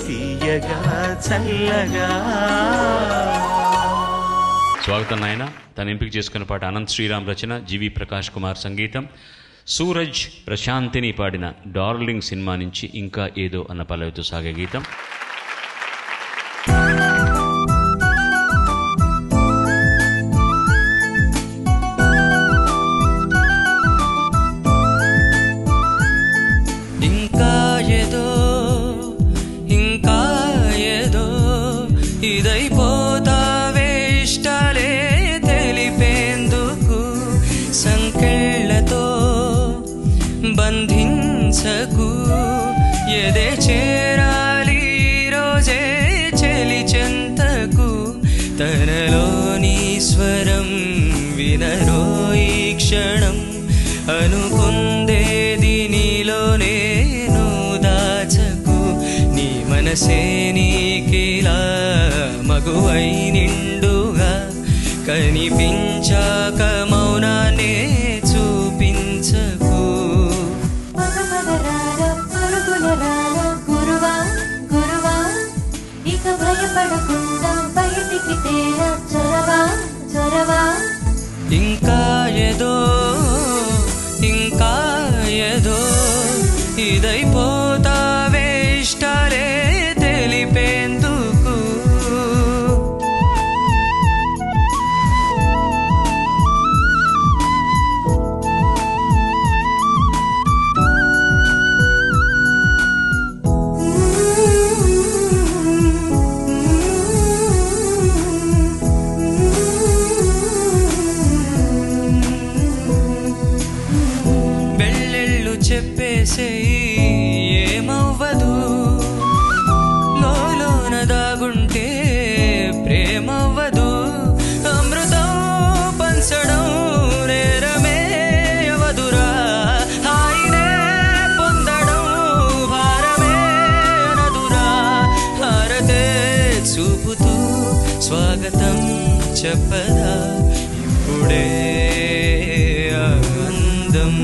తీయగా చల్లగా. స్వాగతం నాయన. తను ఎంపిక చేసుకున్న పాట అనంత్ శ్రీరామ్ రచన, జీవి ప్రకాష్ కుమార్ సంగీతం. సూరజ్ ప్రశాంతిని పాడిన డార్లింగ్ సినిమా నుంచి ఇంకా ఏదో అన్న పల్లవితో సాగే గీతం. ఇదైపోతావే ఇష్టాలే తెలిపేందుకు, సంకెళ్ళతో బంధించకు, ఎదే చేరాలి రోజే చెలి చెంతకు, తనలోని స్వరం వినరో ఈ క్షణం, అనుకుందేది నీలోనే దాచకు, నీ మనసే నీకిలా మగువై నిండుగా కనిపించాక మౌనాన్నే చూపించకు. గురువా గురువా ఇక భయపడకుండా బయటికి తేరా చొరవా చొరవా. ఇంకా ఏదో ఇంకా ఏదో ఇదైపోతావే ఇష్టాలే తెలిపేందుకు. వెళ్ళెళ్ళు చెప్పేసేయి ఏమవ్వదు, లోన దాగుంటే ప్రేమవ్వదు, అమృతం పంచడం నేరమే అవదురా, హాయినే పొందడం భారమే నదురా, హారతే చూపుతూ స్వాగతం చెప్పదా ఇప్పుడే అందం.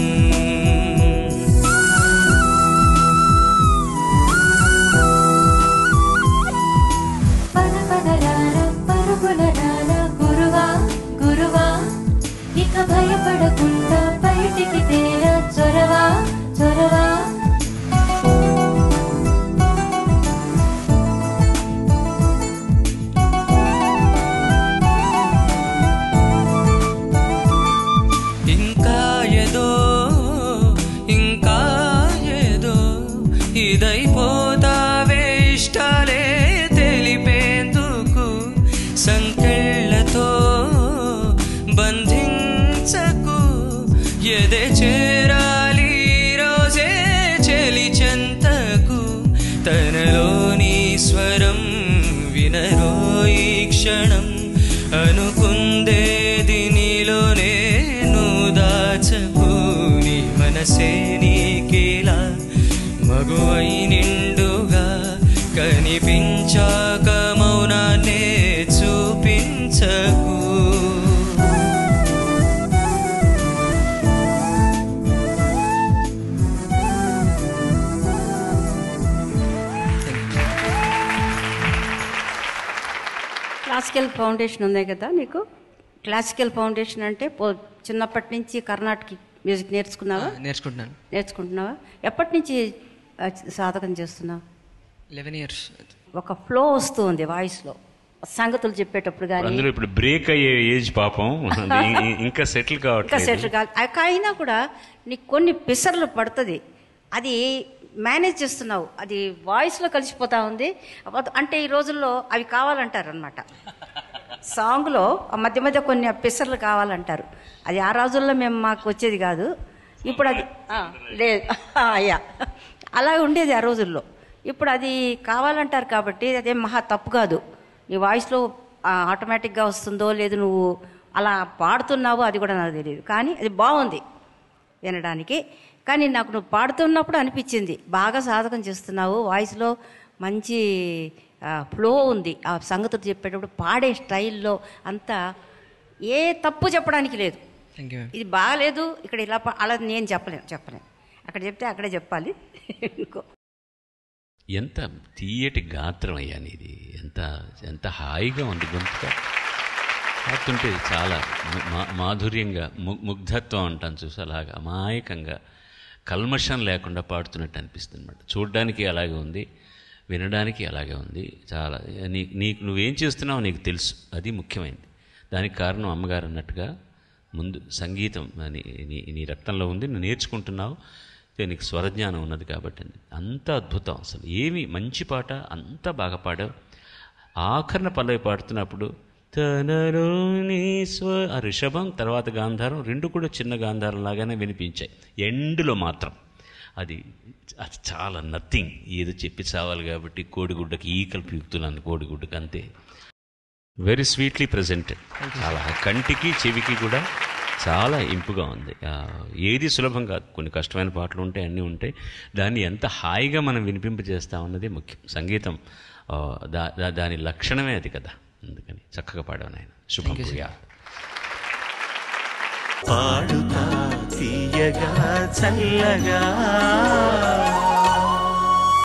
గురువా గురువా ఇక భయపడకుండా బయటికి తేరా చొరవా చొరవా. ఇంకా ఏదో ఇంకా ఏదో ఇదైపోతావే ఇష్టాలే తెలిపేందుకు, సంకెళ్ళతో బంధించకు, ఎదే చేరాలి రోజే చెలి చెంతకు, తనలోని స్వరం వినరో ఈ క్షణం, అనుకుందేది నీలోనే దాచకు, నీ మనసే నీకిలా మగువై నిండుగా కనిపించాక మౌనాన్నే చూపించకు. క్లాసికల్ ఫౌండేషన్ ఉంది కదా నీకు. క్లాసికల్ ఫౌండేషన్ అంటే చిన్నప్పటి నుంచి కర్ణాటక మ్యూజిక్ నేర్చుకున్నావా? నేర్చుకుంటున్నావా? ఎప్పటి నుంచి సాధకం చేస్తున్నావు? 11 years. ఒక ఫ్లో వస్తుంది వాయిస్లో సంగతులు చెప్పేటప్పుడు. కానీ ఇప్పుడు బ్రేక్ అయ్యే ఏజ్ పాపం, ఇంకా సెటిల్ కావట్లేదు. అయినా కూడా నీకు కొన్ని పిసర్లు పడుతుంది, అది మేనేజ్ చేస్తున్నావు, అది వాయిస్లో కలిసిపోతా ఉంది. అంటే ఈ రోజుల్లో అవి కావాలంటారు అనమాట. సాంగ్లో మధ్య మధ్య కొన్ని పిసర్లు కావాలంటారు. అది ఆ రోజుల్లో మాకు వచ్చేది కాదు. ఇప్పుడు అది లేదు, అయ్యా అలా ఉండేది ఆ రోజుల్లో. ఇప్పుడు అది కావాలంటారు కాబట్టి అదేం మహా తప్పు కాదు. నీ వాయిస్లో ఆటోమేటిక్గా వస్తుందో లేదు, నువ్వు అలా పాడుతున్నావో అది కూడా నాకు తెలియదు. కానీ అది బాగుంది వినడానికి. కానీ నాకు నువ్వు పాడుతున్నప్పుడు అనిపించింది బాగా సాధకం చేస్తున్నావు, వాయిస్లో మంచి ఫ్లో ఉంది. ఆ సంగతులు చెప్పేటప్పుడు పాడే స్టైల్లో అంతా ఏ తప్పు చెప్పడానికి లేదు. ఇది బాగలేదు ఇక్కడ ఇలా అలా నేను చెప్పలేను. అక్కడ చెప్తే అక్కడే చెప్పాలి. ఎంత తీయటి గాత్రం అయ్యా నీది, ఎంత ఎంత హాయిగా ఉంది గొంతుగా పాడుతుంటే, చాలా మాధుర్యంగా ముగ్ధత్వం అంటాను చూసి, అలాగా అమాయకంగా కల్మషం లేకుండా పాడుతున్నట్టు అనిపిస్తుంది అనమాట. చూడడానికి అలాగే ఉంది, వినడానికి అలాగే ఉంది. చాలా నీకు నువ్వేం చేస్తున్నావో నీకు తెలుసు, అది ముఖ్యమైనది. దానికి కారణం అమ్మగారు అన్నట్టుగా ముందు సంగీతం నీ రక్తంలో ఉంది, నువ్వు నేర్చుకుంటున్నావు, నీకు స్వరజ్ఞానం ఉన్నది కాబట్టి అంత అద్భుతం. అసలు ఏమి మంచి పాట, అంత బాగా పాడావు. ఆఖరణ పల్లవి పాడుతున్నప్పుడు తనలోని ఆ రిషభం తర్వాత గాంధారం రెండు కూడా చిన్న గాంధారం లాగానే వినిపించాయి. ఎండ్లో మాత్రం అది చాలా నథింగ్, ఏదో చెప్పి చావాలి కాబట్టి కోడిగుడ్డకి ఈకలు పీకుతున్నాను, కోడిగుడ్డకి అంతే. వెరీ స్వీట్లీ ప్రజెంటెడ్, చాలా కంటికి చెవికి కూడా చాలా ఇంపుగా ఉంది. ఏది సులభం కాదు, కొన్ని కష్టమైన పాటలు ఉంటాయి, అన్నీ ఉంటాయి. దాన్ని ఎంత హాయిగా మనం వినిపింపజేస్తామన్నది ముఖ్యం. సంగీతం దాని లక్షణమే అది కదా. అందుకని చక్కగా పాడాను ఆయన. శుభం భూయాత్. పాడుతా తీయగా చల్లగా